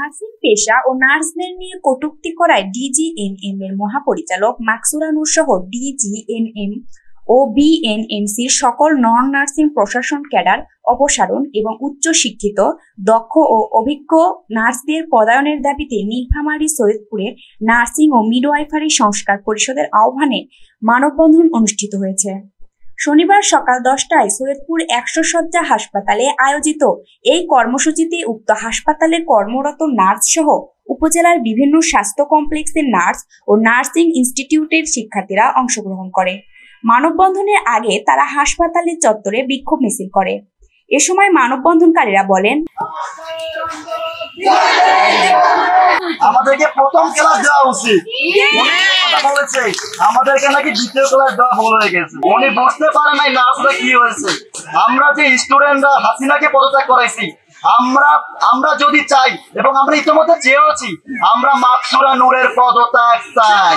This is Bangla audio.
নার্সিং পেশা ও নার্সদের নিয়ে কটূক্তি করায় ডিজিএনএম এর মহাপরিচালক মাকসুরা নূর সহ ডিজিএনএম ও বিএনএমসির সকল নন নার্সিং প্রশাসন ক্যাডার অপসারণ এবং উচ্চশিক্ষিত, দক্ষ ও অভিজ্ঞ নার্সদের পদায়নের দাবিতে নীলফামারী সৈয়দপুরে নার্সিং ও মিডওয়াইফারি সংস্কার পরিষদের আহ্বানে মানববন্ধন অনুষ্ঠিত হয়েছে। শনিবার সকাল 10টায় সৈয়দপুর 100 শয্যা হাসপাতালে আয়োজিত এই কর্মসূচিতে উক্ত হাসপাতালে কর্মরত নার্স সহ উপজেলার বিভিন্ন স্বাস্থ্য কমপ্লেক্সের নার্স ও নার্সিং ইনস্টিটিউটের শিক্ষার্থীরা অংশগ্রহণ করে। মানববন্ধনের আগে তারা হাসপাতালের চত্বরে বিক্ষোভ মিছিল করে। এ সময় মানববন্ধনকারীরা বলেন, আমাদেরকে প্রথম ক্লাস দেওয়া উচিত, বলেছে আমাদেরকে নাকি দ্বিতীয় ক্লাস দেওয়া ভুল হয়ে গেছে। উনি বুঝতে পারে নাই নার্সরা কি হয়েছে। আমরা যে স্টুডেন্টরা হাসিনাকে পদত্যাগ করাইছি, আমরা যদি চাই এবং আমরা ইতিমধ্যে চেয়েছি, আমরা মাকসুরা নূরের পদত্যাগ চাই।